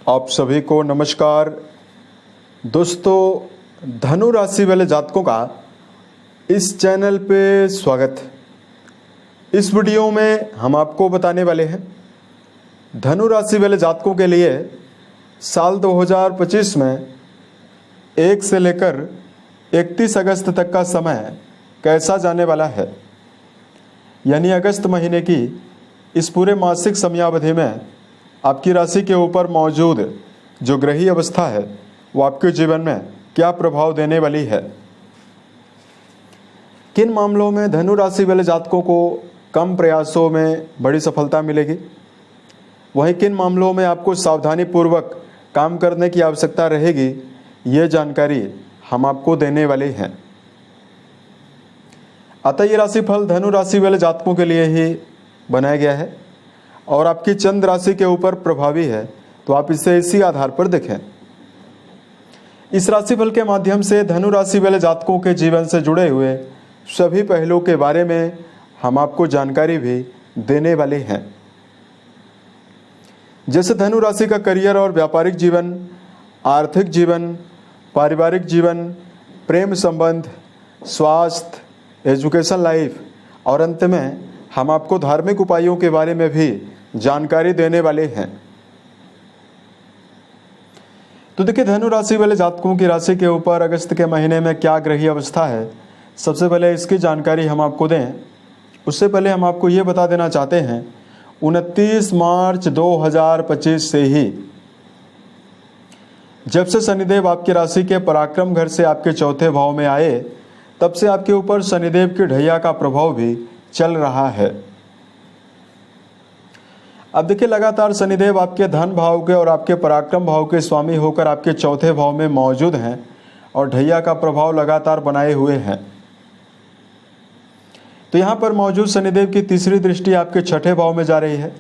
आप सभी को नमस्कार। दोस्तों, धनु राशि वाले जातकों का इस चैनल पे स्वागत है। इस वीडियो में हम आपको बताने वाले हैं धनु राशि वाले जातकों के लिए साल 2025 में 1 से लेकर 31 अगस्त तक का समय कैसा जाने वाला है। यानी अगस्त महीने की इस पूरे मासिक समयावधि में आपकी राशि के ऊपर मौजूद जो ग्रही अवस्था है वो आपके जीवन में क्या प्रभाव देने वाली है। किन मामलों में धनु राशि वाले जातकों को कम प्रयासों में बड़ी सफलता मिलेगी, वहीं किन मामलों में आपको सावधानी पूर्वक काम करने की आवश्यकता रहेगी, ये जानकारी हम आपको देने वाले हैं। अतः ये राशिफल धनु राशि वाले जातकों के लिए ही बनाया गया है और आपकी चंद्र राशि के ऊपर प्रभावी है, तो आप इसे इसी आधार पर देखें। इस राशिफल के माध्यम से धनु राशि वाले जातकों के जीवन से जुड़े हुए सभी पहलुओं के बारे में हम आपको जानकारी भी देने वाले हैं। जैसे धनु राशि का करियर और व्यापारिक जीवन, आर्थिक जीवन, पारिवारिक जीवन, प्रेम संबंध, स्वास्थ्य, एजुकेशन लाइफ और अंत में हम आपको धार्मिक उपायों के बारे में भी जानकारी देने वाले हैं। तो देखिए, धनु राशि वाले जातकों की राशि के ऊपर अगस्त के महीने में क्या ग्रही अवस्था है, सबसे पहले इसकी जानकारी हम आपको दें। उससे पहले हम आपको ये बता देना चाहते हैं 29 मार्च 2025 से ही जब से शनिदेव आपकी राशि के पराक्रम घर से आपके चौथे भाव में आए, तब से आपके ऊपर शनिदेव की ढैया का प्रभाव भी चल रहा है। अब देखिए, लगातार शनिदेव आपके धन भाव के और आपके पराक्रम भाव के स्वामी होकर आपके चौथे भाव में मौजूद हैं और ढैया का प्रभाव लगातार बनाए हुए हैं। तो यहाँ पर मौजूद शनिदेव की तीसरी दृष्टि आपके छठे भाव में जा रही है।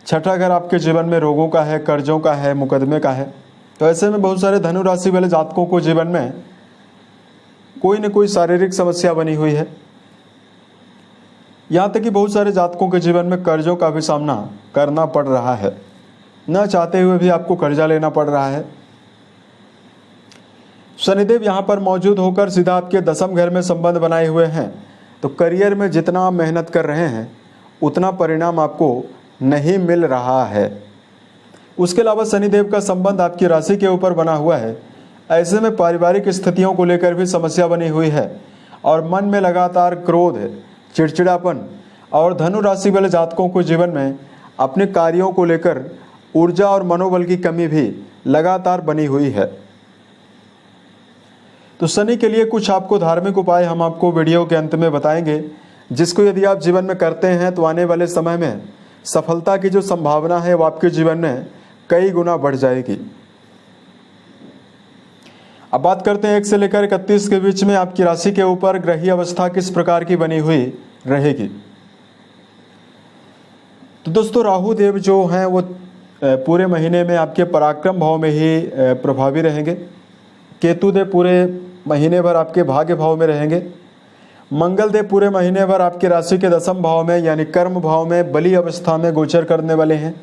छठा घर आपके जीवन में रोगों का है, कर्जों का है, मुकदमे का है। तो ऐसे में बहुत सारे धनु राशि वाले जातकों को जीवन में कोई न कोई शारीरिक समस्या बनी हुई है। यहाँ तक कि बहुत सारे जातकों के जीवन में कर्जों का भी सामना करना पड़ रहा है, न चाहते हुए भी आपको कर्जा लेना पड़ रहा है। शनिदेव यहाँ पर मौजूद होकर सीधा आपके दसम घर में संबंध बनाए हुए हैं, तो करियर में जितना आप मेहनत कर रहे हैं उतना परिणाम आपको नहीं मिल रहा है। उसके अलावा शनिदेव का संबंध आपकी राशि के ऊपर बना हुआ है। ऐसे में पारिवारिक स्थितियों को लेकर भी समस्या बनी हुई है और मन में लगातार क्रोध, चिड़चिड़ापन और धनु राशि वाले जातकों को जीवन में अपने कार्यों को लेकर ऊर्जा और मनोबल की कमी भी लगातार बनी हुई है। तो शनि के लिए कुछ आपको धार्मिक उपाय हम आपको वीडियो के अंत में बताएंगे, जिसको यदि आप जीवन में करते हैं तो आने वाले समय में सफलता की जो संभावना है वो आपके जीवन में कई गुना बढ़ जाएगी। अब बात करते हैं 1 से लेकर 31 के बीच में आपकी राशि के ऊपर ग्रही अवस्था किस प्रकार की बनी हुई रहेगी। तो दोस्तों, राहु देव जो हैं वो पूरे महीने में आपके पराक्रम भाव में ही प्रभावी रहेंगे। केतु देव पूरे महीने भर आपके भाग्य भाव में रहेंगे। मंगल देव पूरे महीने भर आपके राशि के दसम भाव में यानी कर्म भाव में बली अवस्था में गोचर करने वाले हैं।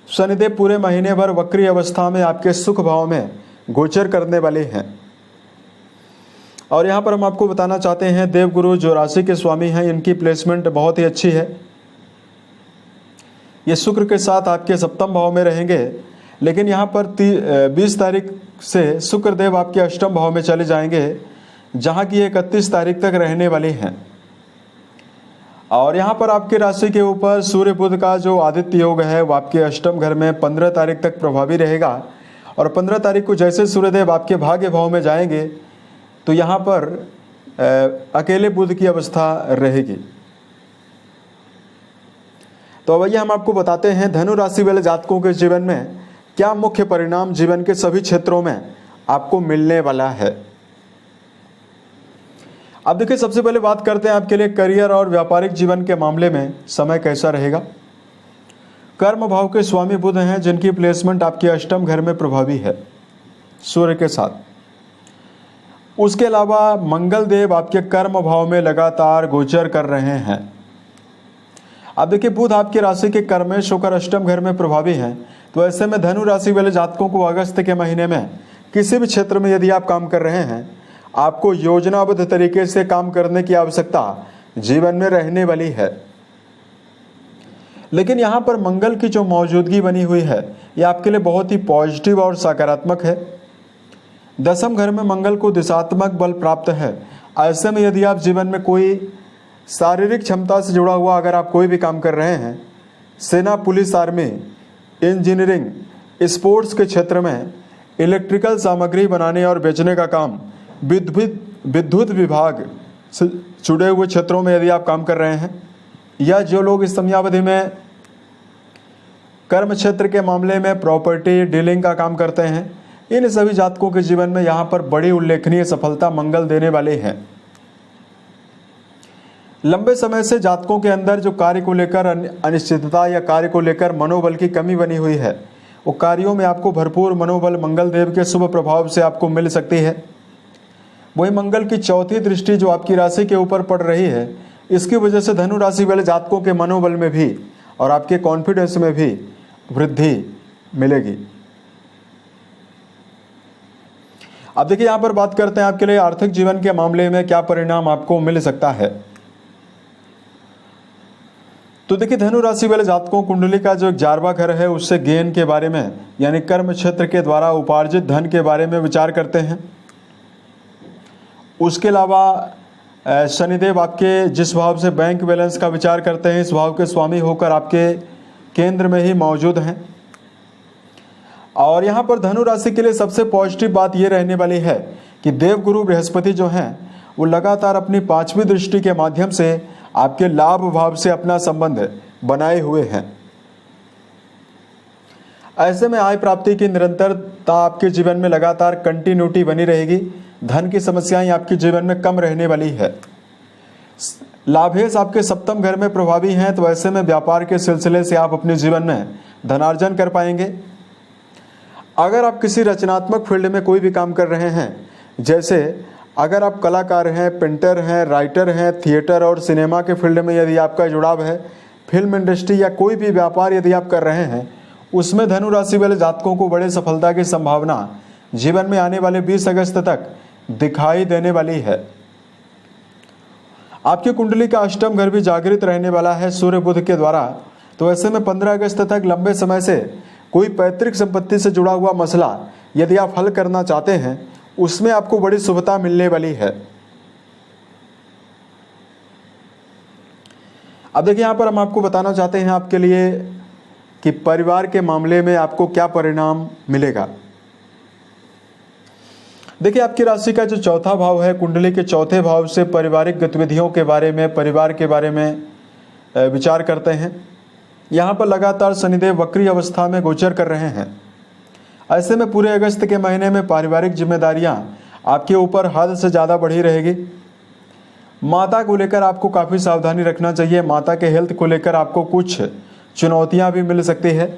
शनिदेव पूरे महीने भर वक्री अवस्था में आपके सुख भाव में गोचर करने वाले हैं। और यहाँ पर हम आपको बताना चाहते हैं, देवगुरु जो राशि के स्वामी हैं, इनकी प्लेसमेंट बहुत ही अच्छी है। ये शुक्र के साथ आपके सप्तम भाव में रहेंगे, लेकिन यहाँ पर 20 तारीख से शुक्र देव आपके अष्टम भाव में चले जाएंगे, जहाँ की 31 तारीख तक रहने वाले हैं। और यहाँ पर आपके राशि के ऊपर सूर्य बुध का जो आदित्य योग है वो आपके अष्टम घर में 15 तारीख तक प्रभावी रहेगा। और 15 तारीख को जैसे सूर्यदेव आपके भाग्य भाव में जाएंगे तो यहाँ पर अकेले बुध की अवस्था रहेगी। तो अब हम आपको बताते हैं धनु राशि वाले जातकों के जीवन में क्या मुख्य परिणाम जीवन के सभी क्षेत्रों में आपको मिलने वाला है। अब देखिए, सबसे पहले बात करते हैं आपके लिए करियर और व्यापारिक जीवन के मामले में समय कैसा रहेगा। कर्म भाव के स्वामी बुध हैं, जिनकी प्लेसमेंट आपके अष्टम घर में प्रभावी है सूर्य के साथ। उसके अलावा मंगल देव आपके कर्म भाव में लगातार गोचर कर रहे हैं। अब देखिए, बुध आपकी राशि के कर्मेश होकर अष्टम घर में प्रभावी हैं, तो ऐसे में धनु राशि वाले जातकों को अगस्त के महीने में किसी भी क्षेत्र में यदि आप काम कर रहे हैं, आपको योजनाबद्ध तरीके से काम करने की आवश्यकता जीवन में रहने वाली है। लेकिन यहाँ पर मंगल की जो मौजूदगी बनी हुई है, ये आपके लिए बहुत ही पॉजिटिव और सकारात्मक है। दसम घर में मंगल को दिशात्मक बल प्राप्त है। ऐसे में यदि आप जीवन में कोई शारीरिक क्षमता से जुड़ा हुआ अगर आप कोई भी काम कर रहे हैं, सेना, पुलिस, आर्मी, इंजीनियरिंग, स्पोर्ट्स के क्षेत्र में, इलेक्ट्रिकल सामग्री बनाने और बेचने का काम, विद्युत विभाग से जुड़े हुए क्षेत्रों में यदि आप काम कर रहे हैं, या जो लोग इस समयावधि में कर्म क्षेत्र के मामले में प्रॉपर्टी डीलिंग का काम करते हैं, इन सभी जातकों के जीवन में यहाँ पर बड़ी उल्लेखनीय सफलता मंगल देने वाले हैं। लंबे समय से जातकों के अंदर जो कार्य को लेकर अनिश्चितता या कार्य को लेकर मनोबल की कमी बनी हुई है, वो कार्यों में आपको भरपूर मनोबल मंगल देव के शुभ प्रभाव से आपको मिल सकती है। वही मंगल की चौथी दृष्टि जो आपकी राशि के ऊपर पड़ रही है, इसकी वजह से धनु राशि वाले जातकों के मनोबल में भी और आपके कॉन्फिडेंस में भी वृद्धि मिलेगी। अब देखिए यहाँ पर बात करते हैं आपके लिए आर्थिक जीवन के मामले में क्या परिणाम आपको मिल सकता है। तो देखिए धनु राशि वाले जातकों कुंडली का जो 11वां घर है, उससे गेन के बारे में यानी कर्म क्षेत्र के द्वारा उपार्जित धन के बारे में विचार करते हैं। उसके अलावा शनिदेव आपके जिस भाव से बैंक बैलेंस का विचार करते हैं, इस भाव के स्वामी होकर आपके केंद्र में ही मौजूद हैं। और यहाँ पर धनु राशि के लिए सबसे पॉजिटिव बात ये रहने वाली है कि देवगुरु बृहस्पति जो हैं, वो लगातार अपनी 5वीं दृष्टि के माध्यम से आपके लाभ भाव से अपना संबंध बनाए हुए हैं। ऐसे में आय प्राप्ति की निरंतरता आपके जीवन में लगातार कंटिन्यूटी बनी रहेगी। धन की समस्याएं आपके जीवन में कम रहने वाली है। लाभेश आपके सप्तम घर में प्रभावी हैं, तो ऐसे में व्यापार के सिलसिले से आप अपने जीवन में धनार्जन कर पाएंगे। अगर आप किसी रचनात्मक फील्ड में कोई भी काम कर रहे हैं, जैसे अगर आप कलाकार हैं, पेंटर हैं, राइटर हैं, थिएटर और सिनेमा के फील्ड में यदि आपका जुड़ाव है, फिल्म इंडस्ट्री या कोई भी व्यापार यदि आप कर रहे हैं, उसमें धनु राशि वाले जातकों को बड़े सफलता की संभावना जीवन में आने वाले 20 अगस्त तक दिखाई देने वाली है। आपकी कुंडली का अष्टम घर भी जागृत रहने वाला है सूर्य बुध के द्वारा। तो ऐसे में 15 अगस्त तक लंबे समय से कोई पैतृक संपत्ति से जुड़ा हुआ मसला यदि आप हल करना चाहते हैं, उसमें आपको बड़ी शुभता मिलने वाली है। अब देखिए यहाँ पर हम आपको बताना चाहते हैं आपके लिए कि परिवार के मामले में आपको क्या परिणाम मिलेगा। देखिए आपकी राशि का जो चौथा भाव है, कुंडली के चौथे भाव से पारिवारिक गतिविधियों के बारे में, परिवार के बारे में विचार करते हैं। यहाँ पर लगातार शनिदेव वक्री अवस्था में गोचर कर रहे हैं। ऐसे में पूरे अगस्त के महीने में पारिवारिक जिम्मेदारियां आपके ऊपर हद से ज़्यादा बढ़ी रहेगी। माता को लेकर आपको काफ़ी सावधानी रखना चाहिए। माता के हेल्थ को लेकर आपको कुछ चुनौतियां भी मिल सकती है।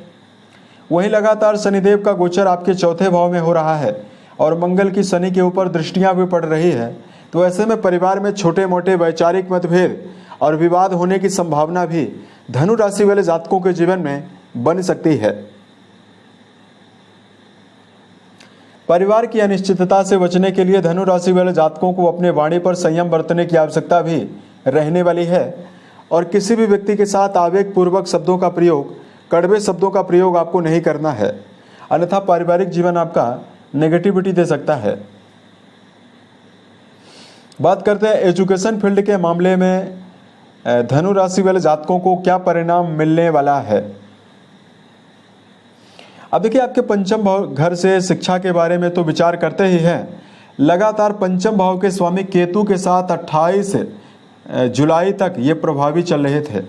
वहीं लगातार शनिदेव का गोचर आपके चौथे भाव में हो रहा है और मंगल की शनि के ऊपर दृष्टियां भी पड़ रही है। तो ऐसे में परिवार में छोटे मोटे वैचारिक मतभेद और विवाद होने की संभावना भी धनु राशि वाले जातकों के जीवन में बन सकती है। परिवार की अनिश्चितता से बचने के लिए धनु राशि वाले जातकों को अपने वाणी पर संयम बरतने की आवश्यकता भी रहने वाली है और किसी भी व्यक्ति के साथ आवेगपूर्वक शब्दों का प्रयोग, कड़वे शब्दों का प्रयोग आपको नहीं करना है, अन्यथा पारिवारिक जीवन आपका नेगेटिविटी दे सकता है। बात करते हैं एजुकेशन फील्ड के मामले में धनु राशि वाले जातकों को क्या परिणाम मिलने वाला है। अब देखिए आपके पंचम भाव घर से शिक्षा के बारे में तो विचार करते ही हैं। लगातार पंचम भाव के स्वामी केतु के साथ 28 जुलाई तक ये प्रभावी चल रहे थे।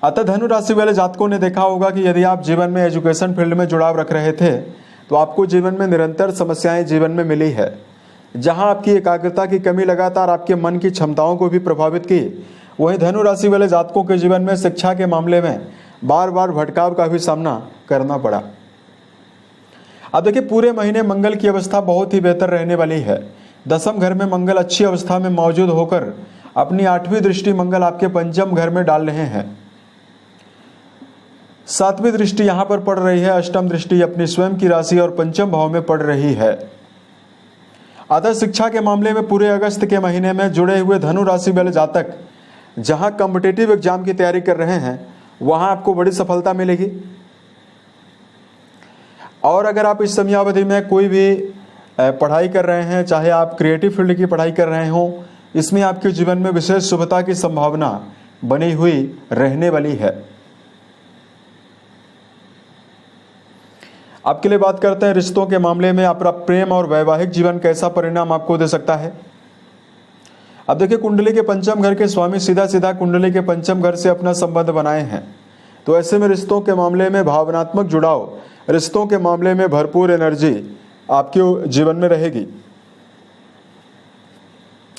अतः धनु राशि वाले जातकों ने देखा होगा कि यदि आप जीवन में एजुकेशन फील्ड में जुड़ाव रख रहे थे तो आपको जीवन में निरंतर समस्याएं जीवन में मिली है। जहां आपकी एकाग्रता की कमी लगातार आपके मन की क्षमताओं को भी प्रभावित की, वहीं धनु राशि वाले जातकों के जीवन में शिक्षा के मामले में बार बार भटकाव का भी सामना करना पड़ा। अब देखिए पूरे महीने मंगल की अवस्था बहुत ही बेहतर रहने वाली है। दसम घर में मंगल अच्छी अवस्था में मौजूद होकर अपनी 8वीं दृष्टि मंगल आपके पंचम घर में डाल रहे हैं। सातवीं दृष्टि यहाँ पर पड़ रही है, अष्टम दृष्टि अपनी स्वयं की राशि और पंचम भाव में पड़ रही है। अतः शिक्षा के मामले में पूरे अगस्त के महीने में जुड़े हुए धनु राशि वाले जातक जहाँ कॉम्पिटिटिव एग्जाम की तैयारी कर रहे हैं वहाँ आपको बड़ी सफलता मिलेगी। और अगर आप इस समयावधि में कोई भी पढ़ाई कर रहे हैं, चाहे आप क्रिएटिव फील्ड की पढ़ाई कर रहे हों, इसमें आपके जीवन में विशेष शुभता की संभावना बनी हुई रहने वाली है। आपके लिए बात करते हैं रिश्तों के मामले में आपका प्रेम और वैवाहिक जीवन कैसा परिणाम आपको दे सकता है। अब देखिए, कुंडली के पंचम घर के स्वामी सीधा सीधा कुंडली के पंचम घर से अपना संबंध बनाए हैं, तो ऐसे में रिश्तों के मामले में भावनात्मक जुड़ाव, रिश्तों के मामले में भरपूर एनर्जी आपके जीवन में रहेगी।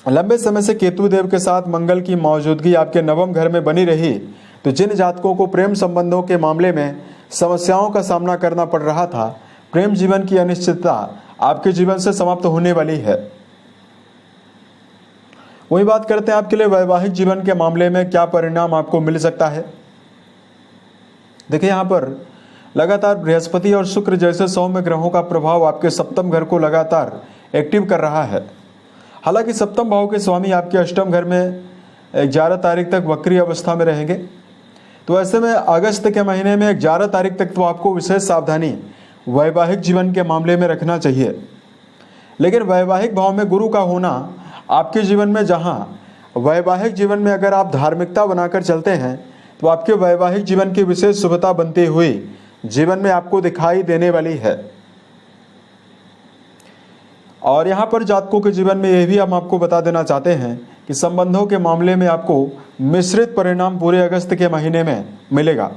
लंबे समय से केतु देव के साथ मंगल की मौजूदगी आपके नवम घर में बनी रही, तो जिन जातकों को प्रेम संबंधों के मामले में समस्याओं का सामना करना पड़ रहा था, प्रेम जीवन की अनिश्चितता आपके जीवन से समाप्त होने वाली है। वही बात करते हैं आपके लिए वैवाहिक जीवन के मामले में क्या परिणाम आपको मिल सकता है। देखिए, यहाँ पर लगातार बृहस्पति और शुक्र जैसे सौम्य ग्रहों का प्रभाव आपके सप्तम घर को लगातार एक्टिव कर रहा है। हालांकि सप्तम भाव के स्वामी आपके अष्टम घर में 11 तारीख तक वक्री अवस्था में रहेंगे, तो ऐसे में अगस्त के महीने में 11 तारीख तक तो आपको विशेष सावधानी वैवाहिक जीवन के मामले में रखना चाहिए। लेकिन वैवाहिक भाव में गुरु का होना आपके जीवन में, जहाँ वैवाहिक जीवन में अगर आप धार्मिकता बनाकर चलते हैं तो आपके वैवाहिक जीवन की विशेष शुभता बनती हुई जीवन में आपको दिखाई देने वाली है। और यहाँ पर जातकों के जीवन में यह भी हम आपको बता देना चाहते हैं कि संबंधों के मामले में आपको मिश्रित परिणाम पूरे अगस्त के महीने में मिलेगा।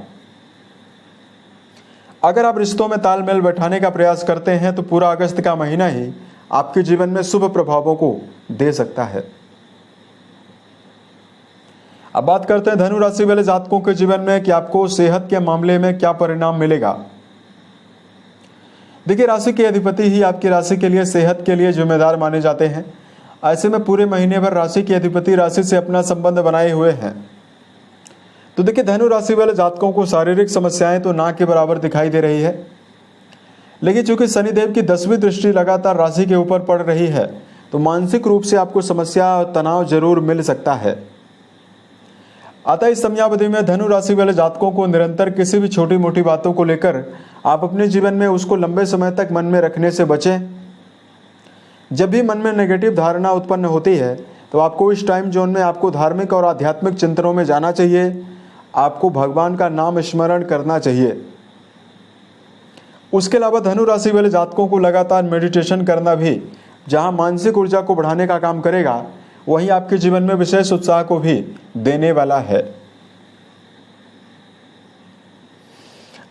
अगर आप रिश्तों में तालमेल बैठाने का प्रयास करते हैं तो पूरा अगस्त का महीना ही आपके जीवन में शुभ प्रभावों को दे सकता है। अब बात करते हैं धनु राशि वाले जातकों के जीवन में कि आपको सेहत के मामले में क्या परिणाम मिलेगा। देखिए, राशि के अधिपति ही आपकी राशि के लिए सेहत के लिए जिम्मेदार माने जाते हैं। ऐसे में पूरे महीने भर राशि के अधिपति राशि से अपना संबंध बनाए हुए हैं, तो देखिए धनु राशि वाले जातकों को शारीरिक समस्याएं तो ना के बराबर दिखाई दे रही है। लेकिन चूंकि शनिदेव की 10वीं दृष्टि लगातार राशि के ऊपर पड़ रही है, तो मानसिक रूप से आपको समस्या और तनाव जरूर मिल सकता है। अतः इस समयावधि में धनु राशि वाले जातकों को निरंतर किसी भी छोटी मोटी बातों को लेकर आप अपने जीवन में उसको लंबे समय तक मन में रखने से बचें। जब भी मन में नेगेटिव धारणा उत्पन्न होती है तो आपको इस टाइम जोन में आपको धार्मिक और आध्यात्मिक चिंतनों में जाना चाहिए, आपको भगवान का नाम स्मरण करना चाहिए। उसके अलावा धनु राशि वाले जातकों को लगातार मेडिटेशन करना भी, जहां मानसिक ऊर्जा को बढ़ाने का काम करेगा, वहीं आपके जीवन में विशेष उत्साह को भी देने वाला है।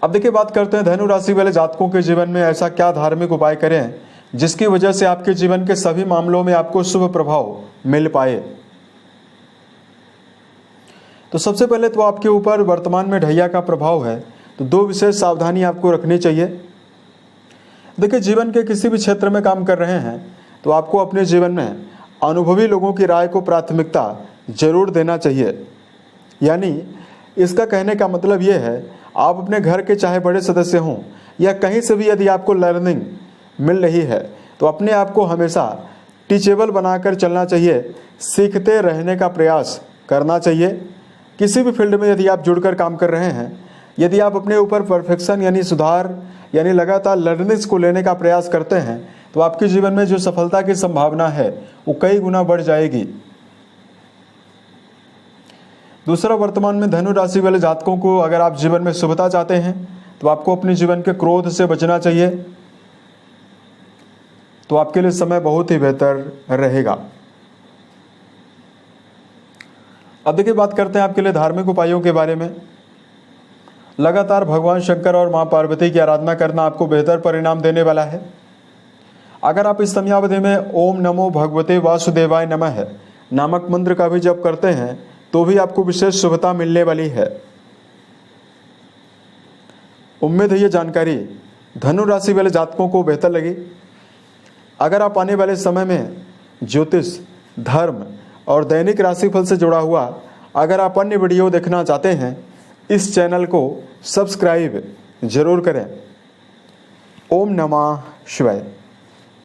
अब देखिए, बात करते हैं धनु राशि वाले जातकों के जीवन में ऐसा क्या धार्मिक उपाय करें जिसकी वजह से आपके जीवन के सभी मामलों में आपको शुभ प्रभाव मिल पाए। तो सबसे पहले तो आपके ऊपर वर्तमान में ढैया का प्रभाव है, तो 2 विशेष सावधानी आपको रखनी चाहिए। देखिए, जीवन के किसी भी क्षेत्र में काम कर रहे हैं तो आपको अपने जीवन में अनुभवी लोगों की राय को प्राथमिकता जरूर देना चाहिए। यानी इसका कहने का मतलब ये है, आप अपने घर के चाहे बड़े सदस्य हों या कहीं से भी यदि आपको लर्निंग मिल रही है तो अपने आप को हमेशा टीचेबल बनाकर चलना चाहिए, सीखते रहने का प्रयास करना चाहिए। किसी भी फील्ड में यदि आप जुड़कर काम कर रहे हैं, यदि आप अपने ऊपर परफेक्शन यानी सुधार यानी लगातार लर्निंग्स को लेने का प्रयास करते हैं तो आपके जीवन में जो सफलता की संभावना है वो कई गुना बढ़ जाएगी। दूसरा, वर्तमान में धनु राशि वाले जातकों को अगर आप जीवन में शुभता चाहते हैं तो आपको अपने जीवन के क्रोध से बचना चाहिए, तो आपके लिए समय बहुत ही बेहतर रहेगा। अब देखिए, बात करते हैं आपके लिए धार्मिक उपायों के बारे में। लगातार भगवान शंकर और मां पार्वती की आराधना करना आपको बेहतर परिणाम देने वाला है। अगर आप इस समयावधि में ओम नमो भगवते वासुदेवाय नमः नामक मंत्र का भी जप करते हैं तो भी आपको विशेष शुभता मिलने वाली है। उम्मीद है ये जानकारी धनु राशि वाले जातकों को बेहतर लगी। अगर आप आने वाले समय में ज्योतिष, धर्म और दैनिक राशिफल से जुड़ा हुआ अगर आप अन्य वीडियो देखना चाहते हैं, इस चैनल को सब्सक्राइब जरूर करें। ओम नमः शिवाय।